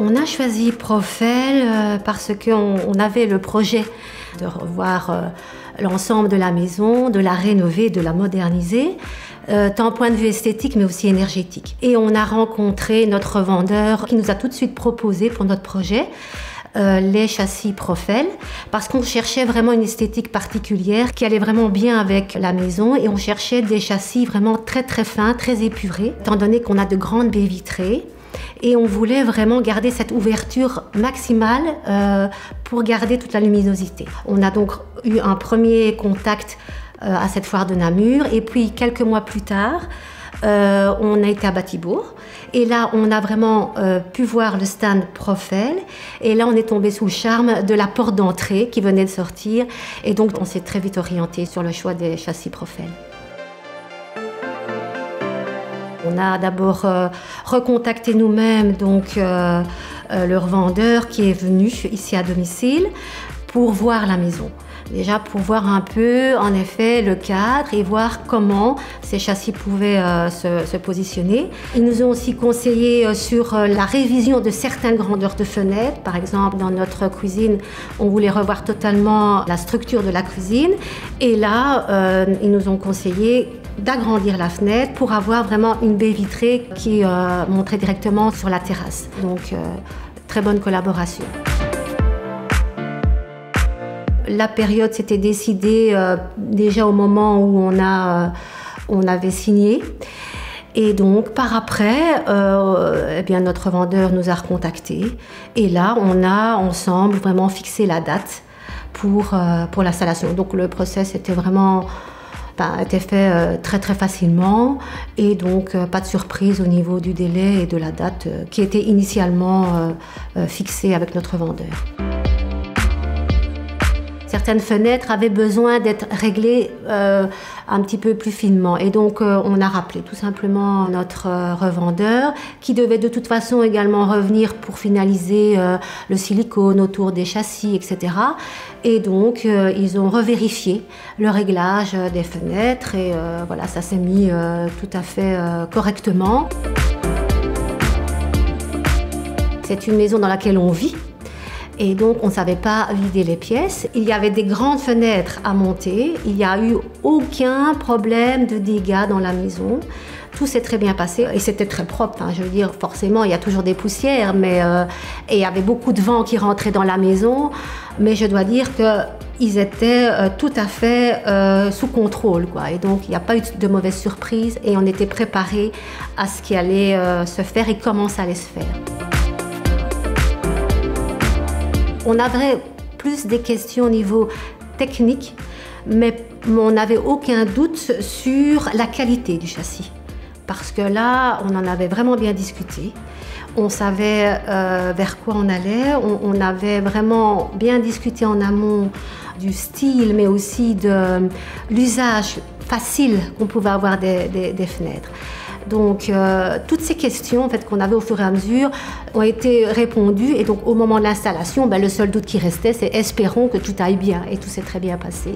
On a choisi Profel parce qu'on avait le projet de revoir l'ensemble de la maison, de la rénover, de la moderniser, tant point de vue esthétique mais aussi énergétique. Et on a rencontré notre vendeur qui nous a tout de suite proposé pour notre projet les châssis Profel parce qu'on cherchait vraiment une esthétique particulière qui allait vraiment bien avec la maison et on cherchait des châssis vraiment très très fins, très épurés, étant donné qu'on a de grandes baies vitrées. Et on voulait vraiment garder cette ouverture maximale pour garder toute la luminosité. On a donc eu un premier contact à cette foire de Namur et puis quelques mois plus tard, on a été à Batibourg et là on a vraiment pu voir le stand Profel et là on est tombé sous le charme de la porte d'entrée qui venait de sortir et donc on s'est très vite orienté sur le choix des châssis Profel. On a d'abord recontacté nous-mêmes donc le revendeur qui est venu ici à domicile pour voir la maison. Déjà pour voir un peu en effet le cadre et voir comment ces châssis pouvaient se positionner. Ils nous ont aussi conseillé sur la révision de certaines grandeurs de fenêtres. Par exemple dans notre cuisine, on voulait revoir totalement la structure de la cuisine et là ils nous ont conseillé d'agrandir la fenêtre pour avoir vraiment une baie vitrée qui montrait directement sur la terrasse. Donc très bonne collaboration. La période s'était décidée déjà au moment où on avait signé. Et donc, par après, eh bien, notre vendeur nous a recontactés. Et là, on a ensemble vraiment fixé la date pour l'installation. Donc, le process était vraiment était fait très très facilement. Et donc, pas de surprise au niveau du délai et de la date qui était initialement fixée avec notre vendeur. Certaines fenêtres avaient besoin d'être réglées un petit peu plus finement. Et donc, on a rappelé tout simplement notre revendeur qui devait de toute façon également revenir pour finaliser le silicone autour des châssis, etc. Et donc, ils ont revérifié le réglage des fenêtres et voilà, ça s'est mis tout à fait correctement. C'est une maison dans laquelle on vit. Et donc, on ne savait pas vider les pièces. Il y avait des grandes fenêtres à monter. Il n'y a eu aucun problème de dégâts dans la maison. Tout s'est très bien passé et c'était très propre. Hein. Je veux dire, forcément, il y a toujours des poussières, mais et il y avait beaucoup de vent qui rentrait dans la maison. Mais je dois dire qu'ils étaient tout à fait sous contrôle, quoi. Et donc, il n'y a pas eu de mauvaise surprise et on était préparés à ce qui allait se faire et comment ça allait se faire. On avait plus des questions au niveau technique, mais on n'avait aucun doute sur la qualité du châssis. Parce que là, on en avait vraiment bien discuté. On savait vers quoi on allait. On avait vraiment bien discuté en amont du style, mais aussi de l'usage facile qu'on pouvait avoir des fenêtres. Donc, toutes ces questions en fait, qu'on avait au fur et à mesure ont été répondues. Et donc, au moment de l'installation, le seul doute qui restait, c'est espérons que tout aille bien. Et tout s'est très bien passé.